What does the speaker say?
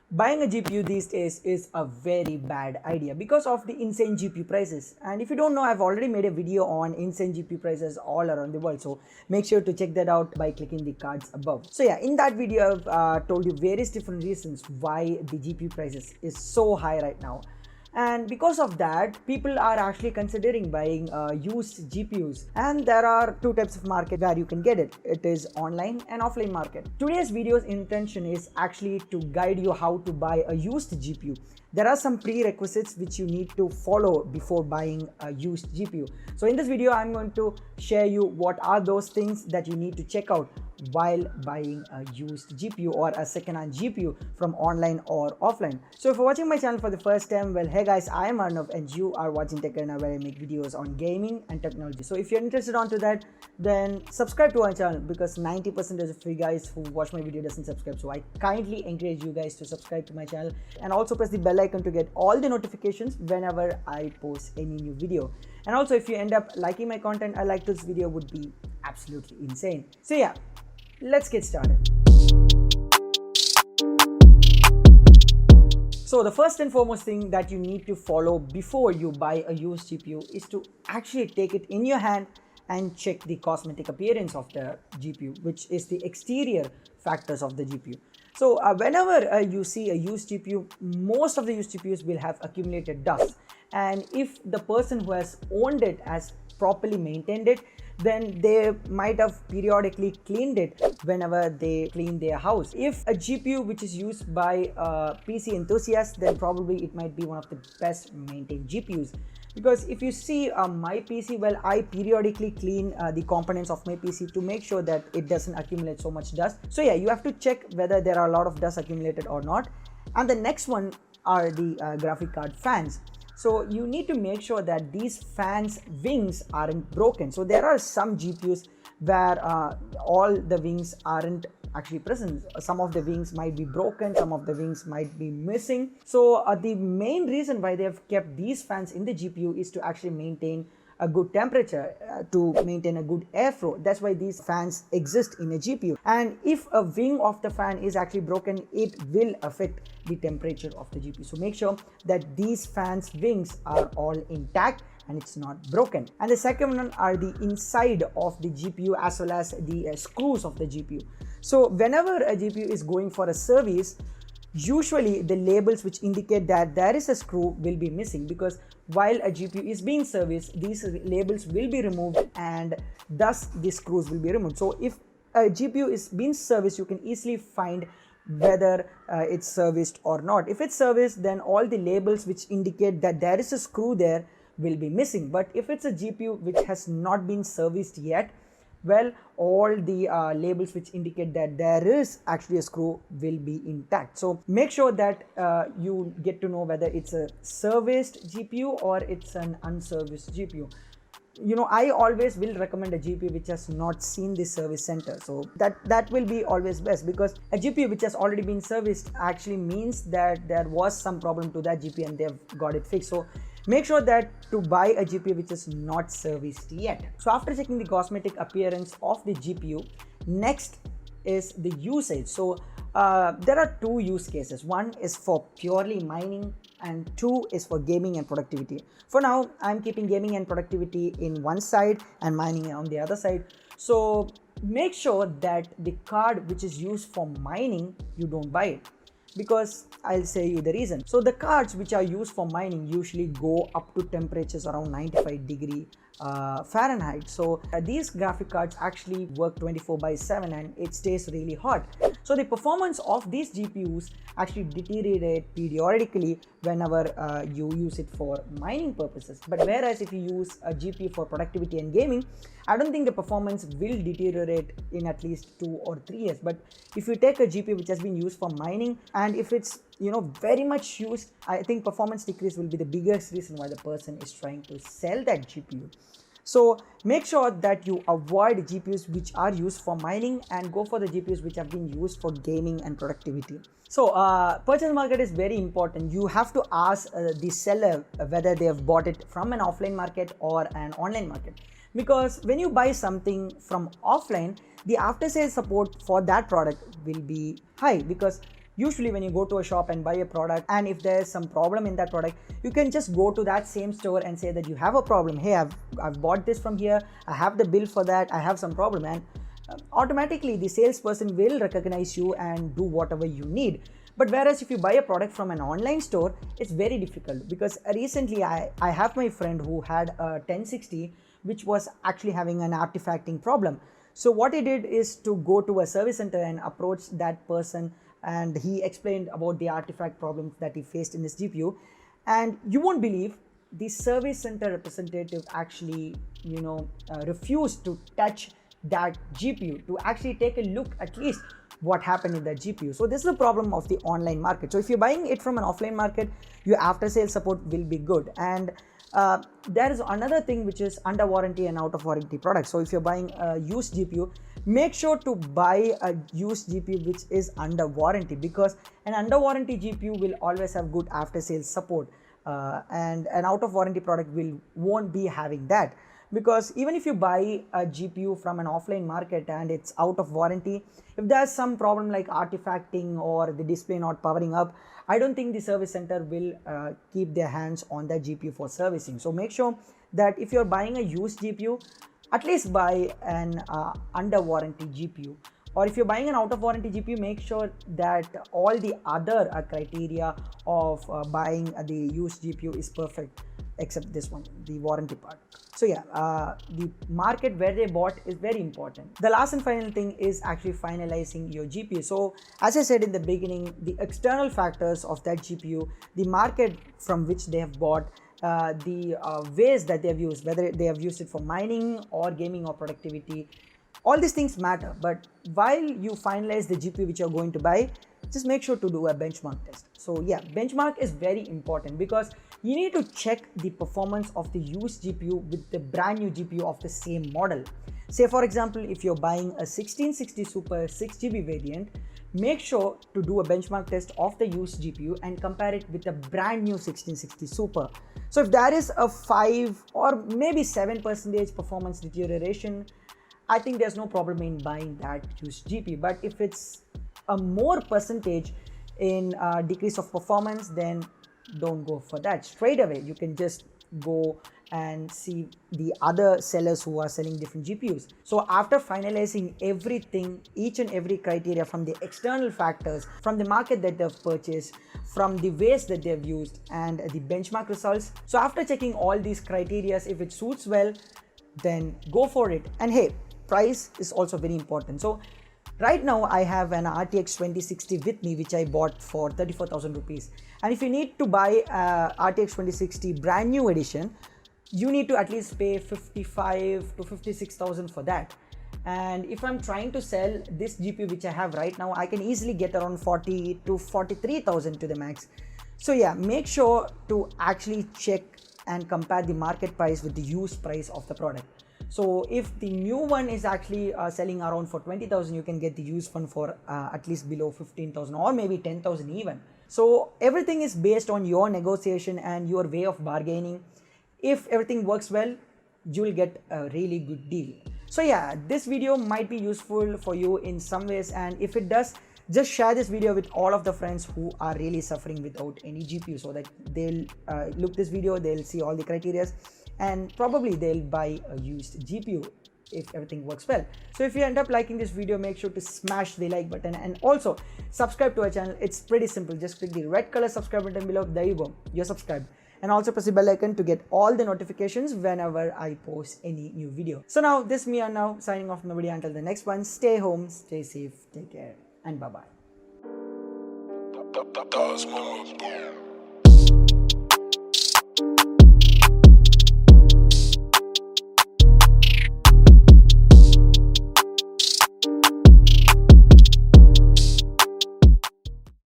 Buying a GPU these days is a very bad idea because of the insane GPU prices. And if you don't know, I've already made a video on insane GPU prices all around the world. So make sure to check that out by clicking the cards above. So yeah, in that video, I've told you various different reasons why the GPU prices is so high right now. And because of that, people are actually considering buying used GPUs. And there are two types of market where you can get it. It is online and offline market. Today's video's intention is actually to guide you how to buy a used GPU. There are some prerequisites which you need to follow before buying a used GPU. So in this video, I'm going to share you what are those things that you need to check out while buying a used GPU or a second-hand GPU from online or offline. So if you're watching my channel for the first time, well, hey guys, I am Arnav and you are watching Tech Arnav, where I make videos on gaming and technology. So if you're interested onto that, then subscribe to our channel, because 90% of you guys who watch my video doesn't subscribe. So I kindly encourage you guys to subscribe to my channel and also press the bell icon to get all the notifications whenever I post any new video. And also, if you end up liking my content, I like this video, would be absolutely insane. So yeah, let's get started. So the first and foremost thing that you need to follow before you buy a used GPU is to actually take it in your hand and check the cosmetic appearance of the GPU, which is the exterior factors of the GPU. So whenever you see a used GPU, most of the used GPUs will have accumulated dust. And if the person who has owned it has properly maintained it, then they might have periodically cleaned it whenever they clean their house. If a GPU which is used by PC enthusiasts, then probably it might be one of the best maintained GPUs. Because if you see my PC, well, I periodically clean the components of my PC to make sure that it doesn't accumulate so much dust. So yeah, you have to check whether there are a lot of dust accumulated or not. And the next one are the graphic card fans. So you need to make sure that these fans wings aren't broken. So there are some GPUs where all the wings aren't actually present. Some of the wings might be broken, some of the wings might be missing. So the main reason why they have kept these fans in the GPU is to actually maintain a good temperature, to maintain a good airflow. That's why these fans exist in a GPU. And if a wing of the fan is actually broken, it will affect the temperature of the GPU. So make sure that these fans wings are all intact and it's not broken. And the second one are the inside of the GPU as well as the screws of the GPU. So whenever a GPU is going for a service, usually the labels which indicate that there is a screw will be missing, because while a GPU is being serviced, these labels will be removed and thus the screws will be removed. So if a GPU is being serviced, you can easily find whether it's serviced or not. If it's serviced, then all the labels which indicate that there is a screw there will be missing. But if it's a GPU which has not been serviced yet, well, all the labels which indicate that there is actually a screw will be intact. So make sure that you get to know whether it's a serviced GPU or it's an unserviced GPU. You know, I always will recommend a GPU which has not seen the service center. So that will be always best, because a GPU which has already been serviced actually means that there was some problem to that GPU and they've got it fixed. So make sure that to buy a GPU which is not serviced yet. So after checking the cosmetic appearance of the GPU, next is the usage. So there are two use cases. One is for purely mining and two is for gaming and productivity. For now, I'm keeping gaming and productivity in one side and mining on the other side. So make sure that the card which is used for mining, you don't buy it, because I'll say you the reason. So the cards which are used for mining usually go up to temperatures around 95 Fahrenheit. So these graphic cards actually work 24/7 and it stays really hot. So the performance of these GPUs actually deteriorate periodically whenever you use it for mining purposes. But whereas if you use a GPU for productivity and gaming, I don't think the performance will deteriorate in at least 2 or 3 years. But if you take a GPU which has been used for mining, and if it's very much used, I think performance decrease will be the biggest reason why the person is trying to sell that GPU. So make sure that you avoid GPUs which are used for mining and go for the GPUs which have been used for gaming and productivity. So purchase market is very important. You have to ask the seller whether they have bought it from an offline market or an online market. Because when you buy something from offline, the after sales support for that product will be high, because Usually when you go to a shop and buy a product, and if there's some problem in that product, you can just go to that same store and say that you have a problem. Hey, I've bought this from here, I have the bill for that, I have some problem, and automatically the salesperson will recognize you and do whatever you need. But whereas if you buy a product from an online store, it's very difficult, because recently I have my friend who had a 1060 which was actually having an artifacting problem. So what he did is to go to a service center and approach that person, and he explained about the artifact problems that he faced in his GPU. And you won't believe, the service center representative actually refused to touch that GPU, to actually take a look at least what happened in the GPU. So this is the problem of the online market. So if you're buying it from an offline market, your after sales support will be good. And there is another thing which is under warranty and out of warranty products. So if you're buying a used GPU, make sure to buy a used GPU which is under warranty, because an under warranty GPU will always have good after sales support, and an out of warranty product won't be having that. Because even if you buy a GPU from an offline market and it's out of warranty, if there's some problem like artifacting or the display not powering up, I don't think the service center will keep their hands on that GPU for servicing. So make sure that if you're buying a used GPU, at least buy an under warranty GPU. Or if you're buying an out of warranty GPU, make sure that all the other criteria of buying the used GPU is perfect, except this one, the warranty part. So yeah, the market where they bought is very important. The last and final thing is actually finalizing your GPU. So as I said in the beginning, the external factors of that GPU, the market from which they have bought, the ways that they have used, whether they have used it for mining or gaming or productivity, all these things matter. But while you finalize the GPU which you're going to buy, just make sure to do a benchmark test. So yeah, benchmark is very important, because you need to check the performance of the used GPU with the brand new GPU of the same model. Say for example, if you're buying a 1660 Super 6GB variant, make sure to do a benchmark test of the used GPU and compare it with the brand new 1660 Super. So if there is a 5 or maybe 7% performance deterioration, I think there's no problem in buying that used GPU. But if it's a more percentage in decrease of performance, then don't go for that straight away. You can just go and see the other sellers who are selling different GPUs. So after finalizing everything, each and every criteria from the external factors, from the market that they've purchased, from the ways that they've used, and the benchmark results. So after checking all these criteria, if it suits well, then go for it. And hey, price is also very important. So right now I have an RTX 2060 with me, which I bought for 34,000 rupees. And if you need to buy RTX 2060 brand new edition, you need to at least pay 55 to 56,000 for that. And if I'm trying to sell this GPU which I have right now, I can easily get around 40 to 43,000 to the max. So yeah, make sure to actually check and compare the market price with the used price of the product. So if the new one is actually selling around for 20,000, you can get the used one for at least below 15,000 or maybe 10,000 even. So everything is based on your negotiation and your way of bargaining. If everything works well, you will get a really good deal. So yeah, this video might be useful for you in some ways, and if it does, just share this video with all of the friends who are really suffering without any GPU, so that they'll look this video, they'll see all the criteria, and probably they'll buy a used GPU if everything works well. So if you end up liking this video, make sure to smash the like button and also subscribe to our channel. It's pretty simple. Just click the red color subscribe button below. There you go, you're subscribed. And also press the bell icon to get all the notifications whenever I post any new video. So now this is me and now signing off from the video. Until the next one, stay home, stay safe, take care, and bye bye.